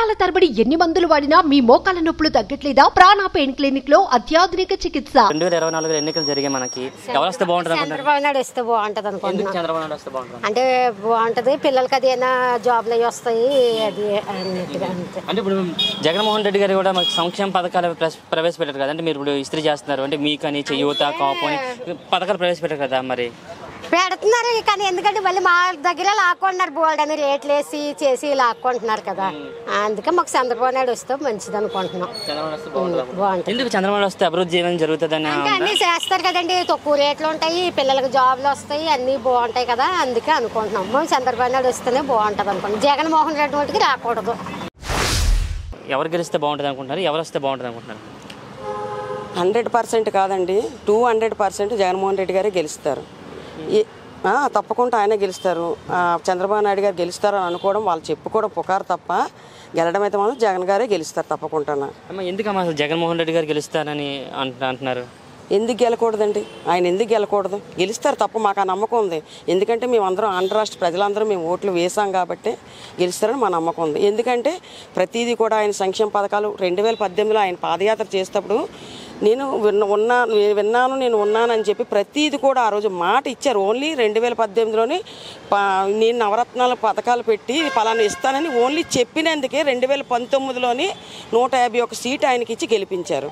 సంవత్సరాల తరబడి ఎన్ని మందులు వాడినా మీ మోకాల నొప్పులు తగ్గట్లేదా? ప్రాణ పెయిన్ క్లినిక్ లో అత్యాధునిక చికిత్స. 2024 ఎన్నికలు జరిగే మనకి ఎవరు వస్తే బాగుంటుంది? చంద్రబాబు నాయుడు వస్తే బాగుంటది అనుకుంటున్నాను. చంద్రబాబు నాయుడు వస్తే బాగుంటుంది అంటే బాగుంటది, పిల్లలకి అది ఏమైనా జాబ్లు అవి వస్తాయి. అది అంటే ఇప్పుడు జగన్మోహన్ రెడ్డి గారు కూడా మనకి సంక్షేమ పథకాలు ప్రవేశపెట్టారు కదా. అంటే మీరు ఇప్పుడు ఇస్త్రీ చేస్తున్నారు అంటే మీకని యువత కాపు అని పథకాలు ప్రవేశపెట్టారు కదా, మరి పెడుతున్నారు. కానీ ఎందుకంటే మళ్ళీ మా దగ్గర లాక్కుంటున్నారు, బోల్డ్ అని రేట్లు వేసి చేసి లాక్కుంటున్నారు కదా. అందుకే మాకు చంద్రబాబు నాయుడు వస్తే మంచిది అనుకుంటున్నాం. బాగుంటుంది. ఎందుకు చంద్రబాబు వస్తే అభివృద్ధి ఏమైనా జరుగుతుందని? అంటే అన్ని చేస్తారు కదండి, తక్కువ రేట్లు ఉంటాయి, పిల్లలకు జాబ్లు వస్తాయి, అన్ని బాగుంటాయి కదా. అందుకే అనుకుంటున్నాం మేము చంద్రబాబు నాయుడు వస్తేనే బాగుంటుంది అనుకుంటున్నాం. జగన్మోహన్ రెడ్డి వాటికి రాకూడదు. ఎవరు గెలిస్తే బాగుంటుంది అనుకుంటున్నారు? ఎవరు వస్తే బాగుంటుంది అనుకుంటున్నారు? 100% కాదండి, 200% జగన్మోహన్ రెడ్డి గారే గెలుస్తారు. తప్పకుండా ఆయన గెలుస్తారు. చంద్రబాబు నాయుడు గారు గెలుస్తారు అని అనుకోవడం, వాళ్ళు చెప్పుకోవడం పుకారు తప్ప గెలడం అయితే మాత్రం జగన్ గారే గెలుస్తారు తప్పకుండా. ఎందుకమ్మా అసలు జగన్మోహన్ రెడ్డి గారు గెలుస్తారని అంటున్నారు? ఎందుకు గెలకూడదండి? ఆయన ఎందుకు గెలకూడదు? గెలుస్తారు తప్ప, మాకు ఆ నమ్మకం ఉంది. ఎందుకంటే మేమందరం ఆంధ్ర రాష్ట్ర ప్రజలందరూ మేము ఓట్లు వేసాం కాబట్టి గెలుస్తారని మా నమ్మకం ఉంది. ఎందుకంటే ప్రతిదీ కూడా ఆయన సంక్షేమ పథకాలు 2018లో ఆయన పాదయాత్ర చేసేటప్పుడు నేను ఉన్నానని చెప్పి ప్రతిదీ కూడా ఆ రోజు మాట ఇచ్చారు. ఓన్లీ 2018లోనే నేను నవరత్నాల పథకాలు పెట్టి పలానా ఇస్తానని ఓన్లీ చెప్పినందుకే 2019లోని 151 సీటు ఆయనకి ఇచ్చి గెలిపించారు.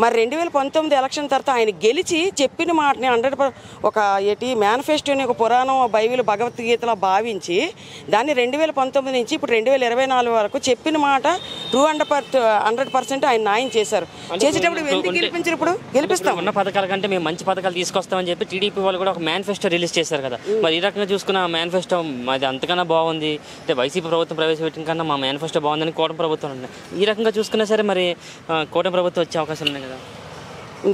మరి 2019 ఎలక్షన్ తర్వాత ఆయన గెలిచి చెప్పిన మాటని 100% ఒక మేనిఫెస్టోని ఒక పురాణం, బైబిల్, భగవద్గీతలో భావించి దాన్ని 2019 నుంచి ఇప్పుడు 2024 వరకు చెప్పిన మాట 200% ఆయన న్యాయం చేశారు. చేసేటప్పుడు ఎందుకు గెలిపించారు? ఇప్పుడు గెలిపిస్తాం. ఉన్న పథకాల కంటే మేము మంచి పథకాలు తీసుకొస్తామని చెప్పి టీడీపీ వాళ్ళు కూడా ఒక మేనిఫెస్టో రిలీజ్ చేశారు కదా. మరి ఈ రకంగా చూసుకున్న మేనిఫెస్టో అది అంతకన్నా బాగుంది. అంటే వైసీపీ ప్రభుత్వం ప్రవేశపెట్టిన కన్నా మా మేనిఫెస్టో బాగుందని కూటమి ప్రభుత్వం ఉంది. ఈ రకంగా చూసుకున్నా సరే మరి కూటమి ప్రభుత్వం వచ్చే అవకాశం ఉంది కదా.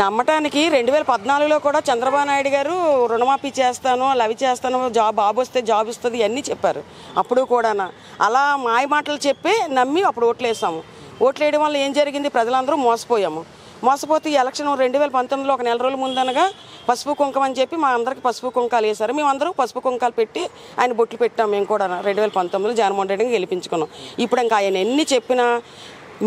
నమ్మటానికి 2014లో కూడా చంద్రబాబు నాయుడు గారు రుణమాఫీ చేస్తాను, అవి చేస్తాను, బాబు వస్తే జాబ్ ఇస్తుంది ఇవన్నీ చెప్పారు. అప్పుడు కూడా అలా మాయ మాటలు చెప్పి నమ్మి అప్పుడు ఓట్లు వేసాము. ఓట్లు వేయడం వల్ల ఏం జరిగింది? ప్రజలందరూ మోసపోయాము. మోసపోతే ఈ ఎలక్షన్ 2019లో ఒక నెల రోజుల ముందనగా పసుపు కుంకం అని చెప్పి మా అందరికి పసుపు కుంకాలు వేశారు. మేమందరం పసుపు కుంకాలు పెట్టి ఆయన బొట్లు పెట్టాం. మేము కూడా 2019లో జగన్మోహన్ రెడ్డిని గెలిపించుకున్నాం. ఇప్పుడు ఇంకా ఆయన ఎన్ని చెప్పినా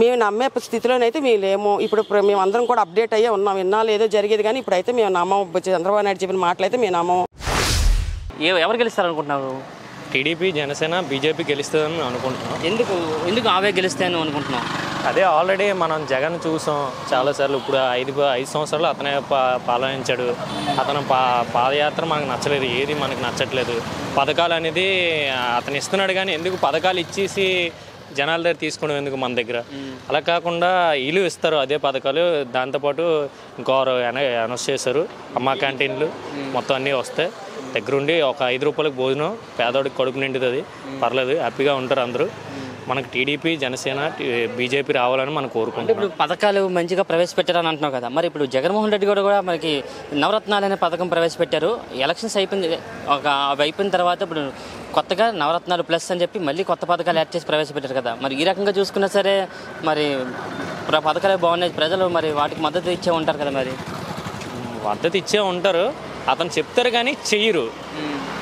మేము నమ్మే స్థితిలోనైతే మేము లేము. ఇప్పుడు మేమందరం కూడా అప్డేట్ అయ్యే ఉన్నాం. విన్నాళ్ళు ఏదో జరిగేది కానీ ఇప్పుడైతే మేము నమ్మము. చంద్రబాబు నాయుడు చెప్పిన మాటలు అయితే మేము నమ్మము. ఎవరు గెలుస్తారనుకుంటున్నారు? టీడీపీ, జనసేన, బీజేపీ గెలుస్తుందని అనుకుంటున్నాం. ఎందుకు అవే గెలుస్తాయని అనుకుంటున్నాం? అదే ఆల్రెడీ మనం జగన్ చూసాం చాలాసార్లు. ఇప్పుడు 5 సంవత్సరాలు అతనే పాలనించాడు. అతను పాదయాత్ర మనకు నచ్చలేదు, ఏది మనకు నచ్చట్లేదు. పథకాలు అనేది అతను ఇస్తున్నాడు కానీ ఎందుకు పథకాలు ఇచ్చేసి జనాల దగ్గర తీసుకోవడం ఎందుకు మన దగ్గర? అలా కాకుండా వీళ్ళు ఇస్తారు అదే పథకాలు. దాంతోపాటు ఇంకోరు అనౌన్స్ చేశారు, అమ్మ క్యాంటీన్లు మొత్తం అన్నీ వస్తాయి. దగ్గరుండి ఒక 5 రూపాయలకు భోజనం పేదవాడికి కడుపు నిండుతుంది, పర్లేదు, హ్యాపీగా ఉంటారు అందరూ. మనకు టీడీపీ, జనసేన, బీజేపీ రావాలని మనం కోరుకుంటాం. ఇప్పుడు పథకాలు మంచిగా ప్రవేశపెట్టారని అంటున్నావు కదా. మరి ఇప్పుడు జగన్మోహన్ రెడ్డి కూడా మనకి నవరత్నాలు అనే పథకం ప్రవేశపెట్టారు. ఎలక్షన్స్ అయిపోయిన తర్వాత ఇప్పుడు కొత్తగా నవరత్నాలు ప్లస్ అని చెప్పి మళ్ళీ కొత్త పథకాలు యాడ్ చేసి ప్రవేశపెట్టారు కదా. మరి ఈ రకంగా చూసుకున్నా సరే మరి పథకాలు బాగున్నాయి, ప్రజలు మరి వాటికి మద్దతు ఇచ్చే ఉంటారు కదా. మరి మద్దతు ఇచ్చే ఉంటారు, అతను చెప్తారు కానీ చెయ్యరు.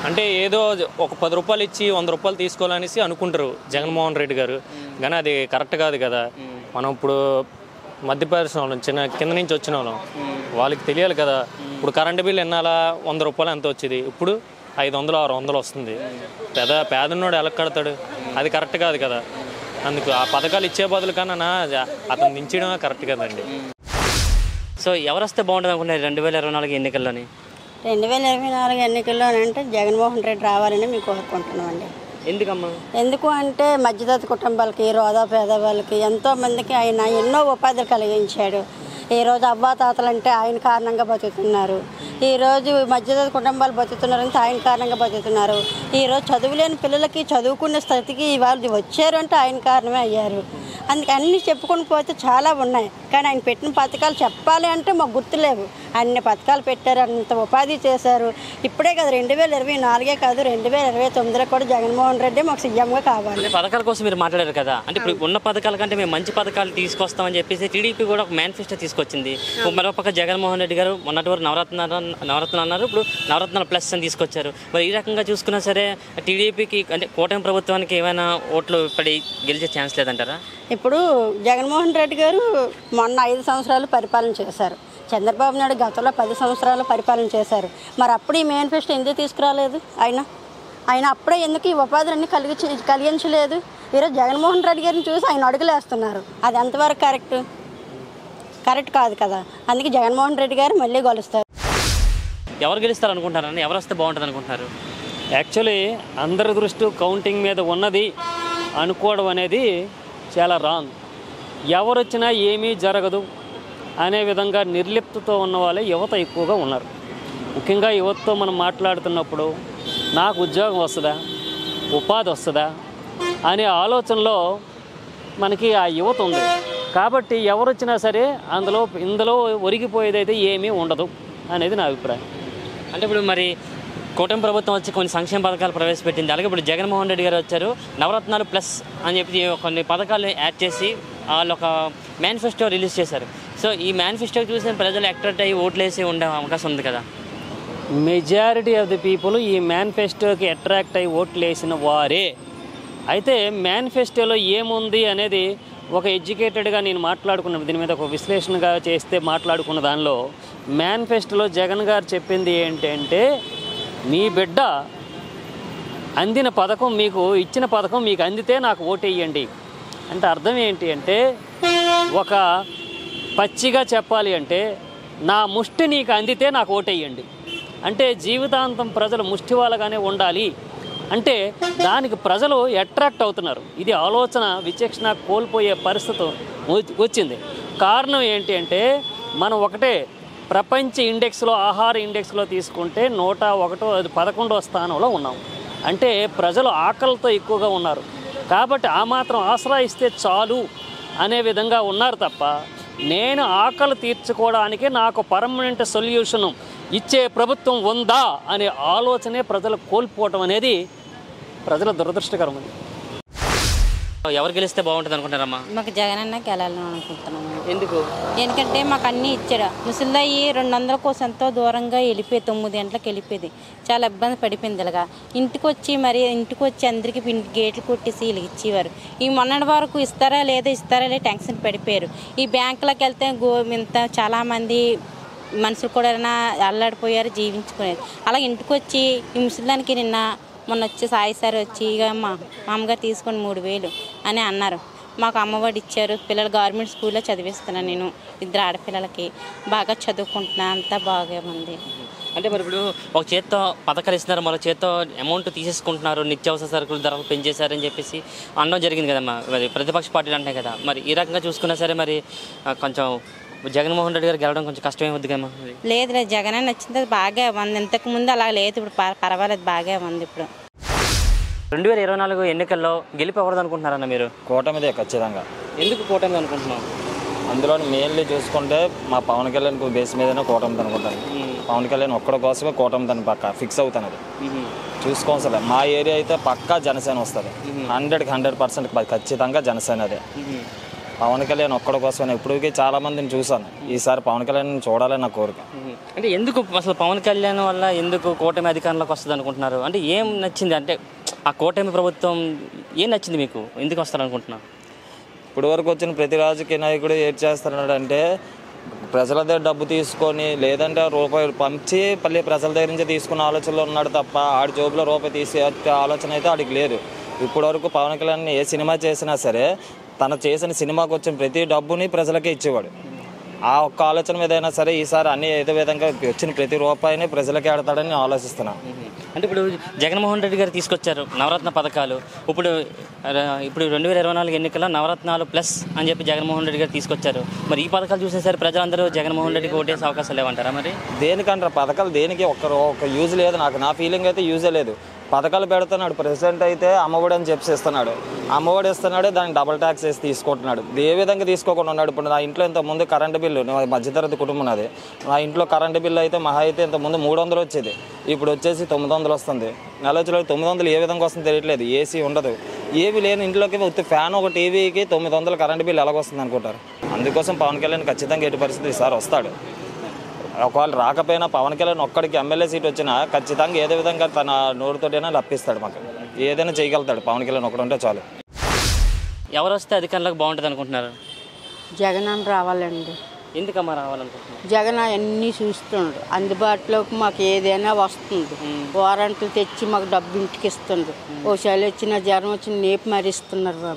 అంటే ఏదో ఒక 10 రూపాయలు ఇచ్చి 100 రూపాయలు తీసుకోవాలనేసి అనుకుంటారు జగన్మోహన్ రెడ్డి గారు. కానీ అది కరెక్ట్ కాదు కదా. మనం ఇప్పుడు మధ్యప్రదేశ్ వాళ్ళం, కింద నుంచి వచ్చిన వాళ్ళం, వాళ్ళకి తెలియాలి కదా. ఇప్పుడు కరెంటు బిల్లు ఎన్నాలా 100 రూపాయలు ఎంత వచ్చేది, ఇప్పుడు 500, 600 వస్తుంది. పేదన్నోడు ఎలా కడతాడు? అది కరెక్ట్ కాదు కదా. అందుకు ఆ పథకాలు ఇచ్చే బదులు కన్నా అతను దించడం కరెక్ట్ కదండి. సో ఎవరు వస్తే బాగుంటుంది అనుకున్నారు 2024 ఎన్నికల్లోని? 2024 ఎన్నికల్లోనంటే జగన్మోహన్ రెడ్డి రావాలని మేము కోరుకుంటున్నామండి. ఎందుకమ్మా? ఎందుకు అంటే మధ్యతరగతి కుటుంబాలకి, రోదా పేదవాళ్ళకి ఎంతోమందికి ఆయన ఎన్నో ఉపాధులు కలిగించాడు. ఈరోజు అవ్వాతాతలంటే ఆయన కారణంగా బతుకుతున్నారు. ఈరోజు మధ్యతరగతి కుటుంబాలు బతుకుతున్నారంటే ఆయన కారణంగా బతుకుతున్నారు. ఈరోజు చదువులేని పిల్లలకి చదువుకునే స్థితికి వాళ్ళు వచ్చారు అంటే ఆయన కారణమే అయ్యారు. అందుకే అన్నీ చెప్పుకొని పోతే చాలా ఉన్నాయి. కానీ ఆయన పెట్టిన పథకాలు చెప్పాలి అంటే మాకు గుర్తులేవు. అన్ని పథకాలు పెట్టారు, అంత ఉపాధి చేశారు. ఇప్పుడే కదా 2024 కాదు 2029లో కూడా జగన్మోహన్ రెడ్డి మాకు సీఎంగా కావాలి. పథకాల కోసం మీరు మాట్లాడారు కదా, అంటే ఇప్పుడు ఉన్న పథకాల కంటే మేము మంచి పథకాలు తీసుకొస్తామని చెప్పేసి టీడీపీ కూడా ఒక మేనిఫెస్టో తీసుకొచ్చింది. మరొక జగన్మోహన్ రెడ్డి గారు మొన్నటి వరకు నవరత్నాలు అన్నారు, ఇప్పుడు నవరత్నాలు ప్లస్ అని తీసుకొచ్చారు. మరి ఈ రకంగా చూసుకున్నా సరే టీడీపీకి అంటే కూటమి ప్రభుత్వానికి ఏమైనా ఓట్లు పడి గెలిచే ఛాన్స్ లేదంటారా? ఇప్పుడు జగన్మోహన్ రెడ్డి గారు మొన్న 5 సంవత్సరాలు పరిపాలన చేశారు. చంద్రబాబు నాయుడు గతంలో 10 సంవత్సరాలు పరిపాలన చేశారు. మరి అప్పుడు ఈ మేనిఫెస్టో ఎందుకు తీసుకురాలేదు? ఆయన అప్పుడే ఎందుకు ఈ ఉపాధులన్నీ కలిగించలేదు? ఈరోజు జగన్మోహన్ రెడ్డి గారిని చూసి ఆయన అడుగులేస్తున్నారు. అది ఎంతవరకు కరెక్ట్ కాదు కదా. అందుకే జగన్మోహన్ రెడ్డి గారు మళ్ళీ గెలుస్తారు. ఎవరు గెలుస్తారు అనుకుంటారని, ఎవరు వస్తే బాగుంటుంది అనుకుంటున్నారు? యాక్చువల్లీ అందరి దృష్టి కౌంటింగ్ మీద ఉన్నది అనుకోవడం అనేది చాలా రాంగ్. ఎవరు వచ్చినా ఏమీ జరగదు అనే విధంగా నిర్లిప్తతో ఉన్న వాళ్ళే యువత ఎక్కువగా ఉన్నారు. ముఖ్యంగా యువతతో మనం మాట్లాడుతున్నప్పుడు నాకు ఉద్యోగం వస్తుందా, ఉపాధి వస్తుందా అనే ఆలోచనలో మనకి ఆ యువత ఉంది. కాబట్టి ఎవరు వచ్చినా సరే ఇందులో ఒరిగిపోయేదైతే ఏమీ ఉండదు అనేది నా అభిప్రాయం. అంటే ఇప్పుడు మరి కూటమి ప్రభుత్వం వచ్చి కొన్ని సంక్షేమ పథకాలు ప్రవేశపెట్టింది. అలాగే ఇప్పుడు జగన్మోహన్ రెడ్డి గారు వచ్చారు, నవరత్నాలు ప్లస్ అని చెప్పి కొన్ని పథకాలు యాడ్ చేసి వాళ్ళు ఒక మేనిఫెస్టో రిలీజ్ చేశారు. సో ఈ మేనిఫెస్టో చూసిన ప్రజలు అట్రాక్ట్ అయ్యి ఓట్లేసి ఉండే అవకాశం ఉంది కదా. మెజారిటీ ఆఫ్ ది పీపుల్ ఈ మేనిఫెస్టోకి అట్రాక్ట్ అయ్యి ఓట్లు వేసిన వారే. అయితే మేనిఫెస్టోలో ఏముంది అనేది ఒక ఎడ్యుకేటెడ్గా నేను మాట్లాడుకున్న దీని మీద ఒక విశ్లేషణగా చేస్తే మాట్లాడుకున్న దానిలో మేనిఫెస్టోలో జగన్ గారు చెప్పింది ఏంటంటే, మీ బిడ్డ అందిన పథకం మీకు ఇచ్చిన పథకం మీకు అందితే నాకు ఓటేయండి అంటే అర్థం ఏంటి అంటే, ఒక పచ్చిగా చెప్పాలి అంటే నా ముష్టి నీకు అందితే నాకు ఓటేయండి అంటే జీవితాంతం ప్రజలు ముష్టి వాళ్ళగానే ఉండాలి అంటే దానికి ప్రజలు అట్రాక్ట్ అవుతున్నారు. ఇది ఆలోచన విచక్షణ కోల్పోయే పరిస్థితి వచ్చింది. కారణం ఏంటి అంటే, మనం ఒకటే ప్రపంచ ఇండెక్స్లో ఆహార ఇండెక్స్లో తీసుకుంటే 111వ స్థానంలో ఉన్నాం. అంటే ప్రజలు ఆకలితో ఎక్కువగా ఉన్నారు. కాబట్టి ఆ మాత్రం ఆసరా ఇస్తే చాలు అనే విధంగా ఉన్నారు తప్ప, నేను ఆకలి తీర్చుకోవడానికి నాకు పర్మనెంట్ సొల్యూషన్ ఇచ్చే ప్రభుత్వం ఉందా అనే ఆలోచనే ప్రజలు కోల్పోవటం అనేది ప్రజల దురదృష్టకరం. ఎవరు గెలిస్తే బాగుంటుంది అనుకుంటారమ్మా? మాకు జగన్ అన్న గెలాలని అనుకుంటున్నాము. ఎందుకు? ఎందుకంటే మాకు అన్నీ ఇచ్చాడు. ముసలిదాయి 200 కోసం ఎంతో దూరంగా వెళ్ళిపోయి 9 గంటలకు వెళ్ళిపోయేది. చాలా ఇబ్బంది పడిపోయింది. ఇలాగా ఇంటికి వచ్చి అందరికీ గేట్లు కొట్టేసి వీళ్ళకి ఇచ్చేవారు. ఈ మొన్నటి వరకు ఇస్తారా లేదా టెన్షన్ పడిపోయారు. ఈ బ్యాంకులకు వెళ్తే ఇంత చాలామంది మనుషులు కూడా అల్లాడిపోయారు, జీవించుకునేది. అలా ఇంటికి వచ్చి ఈ ముసలిదానికి మొన్న వచ్చి సాయి సార్ వచ్చి ఇక మా అమ్మగారు తీసుకొని 3000 అని అన్నారు. మాకు అమ్మఒడి ఇచ్చారు. పిల్లలు గవర్నమెంట్ స్కూల్లో చదివిస్తున్నాను. నేను 2 ఆడపిల్లలకి బాగా చదువుకుంటున్నా. అంతా బాగా ఉంది. అంటే మరి ఇప్పుడు ఒక చేత్తో పథకాలు ఇస్తున్నారు, మరో చేత్తో అమౌంట్ తీసేసుకుంటున్నారు, నిత్యావసర సరుకులు ధరలు పెంచేశారని చెప్పేసి అనడం జరిగింది కదమ్మా. మరి ప్రతిపక్ష పార్టీలు అంటాయి కదా, మరి ఈ రకంగా చూసుకున్నా సరే మరి కొంచెం జగన్మోహన్ రెడ్డి గారు గెలవడం కొంచెం కష్టమే వద్దు కమ్మా? లేదు జగన్ అని వచ్చింది బాగా ఉంది. ఇంతకుముందు అలా లేదు, ఇప్పుడు పర్వాలేదు, బాగా ఉంది. ఇప్పుడు 2024 ఎన్నికల్లో గెలిపి ఎవరిది అనుకుంటున్నారన్న మీరు? కూటమిదే ఖచ్చితంగా. ఎందుకు కూటమి అనుకుంటున్నాం? అందులో మెయిన్లీ చూసుకుంటే మా పవన్ కళ్యాణ్ బేస్ మీదనే కూటమి అనుకుంటాను. పవన్ కళ్యాణ్ ఒక్కడి కోసమే కూటమి తను పక్క ఫిక్స్ అవుతున్నది. చూసుకోవాలి, మా ఏరియా అయితే పక్కా జనసేన వస్తుంది. 100కి 100% ఖచ్చితంగా జనసేన అదే. పవన్ కళ్యాణ్ ఒక్కడి కోసమే. ఇప్పటికీ చాలా మందిని చూసాను. ఈసారి పవన్ కళ్యాణ్ చూడాలని నా కోరిక. అంటే ఎందుకు అసలు పవన్ కళ్యాణ్ వల్ల ఎందుకు కూటమి అధికారంలోకి వస్తుంది అనుకుంటున్నారు? అంటే ఏం నచ్చింది? అంటే ఆ కూటమి ప్రభుత్వం ఏం నచ్చింది మీకు? ఎందుకు వస్తారు అనుకుంటున్నారు? ఇప్పుడు వరకు వచ్చిన ప్రతి రాజకీయ నాయకుడు ఏం చేస్తున్నాడంటే, ప్రజల దగ్గర డబ్బు తీసుకొని లేదంటే రూపాయలు పంచి మళ్ళీ ప్రజల దగ్గర నుంచి తీసుకున్న ఆలోచనలో ఉన్నాడు తప్ప ఆడి జోబులో రూపాయి తీసే ఆలోచన అయితే ఆడికి లేదు. ఇప్పటి వరకు పవన్ కళ్యాణ్ ఏ సినిమా చేసినా సరే తను చేసిన సినిమాకు వచ్చిన ప్రతి డబ్బుని ప్రజలకే ఇచ్చేవాడు. ఆ ఒక్క ఆలోచన మీద అయినా సరే ఈసారి అన్ని ఏదో విధంగా వచ్చిన ప్రతి రూపాయిని ప్రజలకే ఆడతాడని ఆలోచిస్తున్నాను. అంటే ఇప్పుడు జగన్మోహన్ రెడ్డి గారు తీసుకొచ్చారు నవరత్న పథకాలు. ఇప్పుడు 2024 ఎన్నికల్లో నవరత్నాలు ప్లస్ అని చెప్పి జగన్మోహన్ రెడ్డి గారు తీసుకొచ్చారు. మరి ఈ పథకాలు చూసేసరి ప్రజలందరూ జగన్మోహన్ రెడ్డికి ఓటేసే అవకాశాలు లేవంటారా? మరి దేనికంటారు పథకాలు? దేనికి ఒక్క యూజ్ లేదు. నా ఫీలింగ్ అయితే యూజే లేదు. పథకాలు పెడుతున్నాడు. ప్రెసిడెంట్ అయితే అమ్మఒడి అని చెప్పి ఇస్తున్నాడు. అమ్మఒడి ఇస్తున్నాడు, దానికి డబుల్ ట్యాక్స్ వేసి తీసుకుంటున్నాడు. ఏ విధంగా తీసుకోకుండా ఉన్నాడు. ఇప్పుడు నా ఇంట్లో ఇంతకుముందు కరెంటు బిల్లు, మధ్యతరగతి కుటుంబం అది, నా ఇంట్లో కరెంటు బిల్లు అయితే మహా అయితే ఇంతకుముందు 300 వచ్చేది, ఇప్పుడు వచ్చేసి 900 వస్తుంది. నెలొచ్చిన 900 ఏ విధంగా వస్తుందో తెలియట్లేదు. ఏసీ ఉండదు, ఏవి లేని ఇంట్లోకి ఉత్తి ఫ్యాన్ ఒక టీవీకి 900 కరెంటు బిల్లు ఎలాగొస్తుంది అనుకుంటారు. అందుకోసం పవన్ కళ్యాణ్ ఖచ్చితంగా ఎటు పరిస్థితి ఈసారి వస్తాడు. ఒకవేళ రాకపోయినా పవన్ కళ్యాణ్ ఒక్కడికి ఎమ్మెల్యే సీట్ వచ్చినా ఖచ్చితంగా ఏదో విధంగా తన నోరుతోటైనా రప్పిస్తాడు. మాకు ఏదైనా చేయగలుగుతాడు పవన్ కళ్యాణ్ ఒకటి ఉంటే చాలు. ఎవరు వస్తే అధికారంలోకి బాగుంటుంది అనుకుంటున్నారు? జగన్ రావాలండి. ఎందుకమ్మా రావాలనుకుంటున్నారు? జగన్ అన్నీ చూస్తుండ్రు, అందుబాటులోకి మాకు ఏదైనా వస్తుంది. వారంట్లు తెచ్చి మాకు డబ్బు ఇంటికి ఇస్తుండ్రు. ఓ చలి వచ్చిన జ్వరం వచ్చిన నేపు మరిస్తున్నారు.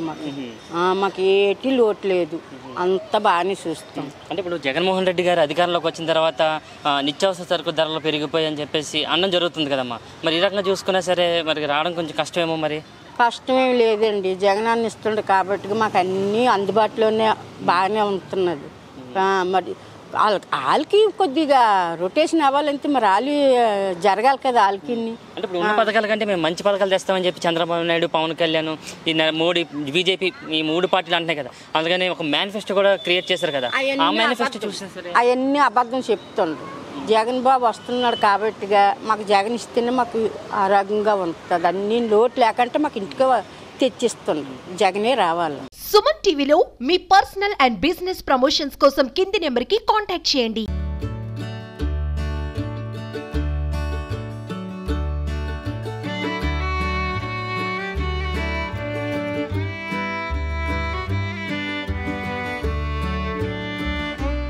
మాకు ఏటి లోటు లేదు, అంత బాగానే చూస్తాం. అంటే ఇప్పుడు జగన్మోహన్ రెడ్డి గారు అధికారంలోకి వచ్చిన తర్వాత నిత్యావసర సరుకు ధరలు పెరిగిపోయి అని చెప్పేసి అన్నం జరుగుతుంది కదమ్మా, మరి ఈ రకంగా చూసుకున్నా సరే మరి రావడం కొంచెం కష్టమేమో. మరి కష్టమేం లేదండి, జగనాన్ని ఇస్తుండ్రు కాబట్టి మాకు అన్నీ అందుబాటులోనే బాగానే ఉంటున్నది. మరి వాళ్ళకి కొద్దిగా రొటేషన్ అవ్వాలంటే మరి వాళ్ళు జరగాలి కదా వాళ్ళకి. అంటే ఇప్పుడు ఉన్న పథకాల కంటే మేము మంచి పథకాలు తెస్తామని చెప్పి చంద్రబాబు నాయుడు, పవన్ కళ్యాణ్, ఈ మోడీ, బీజేపీ ఈ 3 పార్టీలు అంటున్నాయి కదా, అందుకని ఒక మేనిఫెస్టో కూడా క్రియేట్ చేశారు కదా. ఆ మేనిఫెస్టో చూసినా సరే అవన్నీ అబద్ధం చెప్తుండ్రు. జగన్ బాబు వస్తున్నాడు కాబట్టిగా మాకు జగన్ ఇస్తేనే మాకు ఆరోగ్యంగా ఉంటుంది. అన్ని లోటు లేకంటే మాకు ఇంటికి తెచ్చిస్తుండ్రు. జగనే రావాలి. సుమన్ టీవీలో మీ పర్సనల్ అండ్ బిజినెస్ ప్రమోషన్స్ కోసం కింది నెంబర్కి కాంటాక్ట్ చేయండి.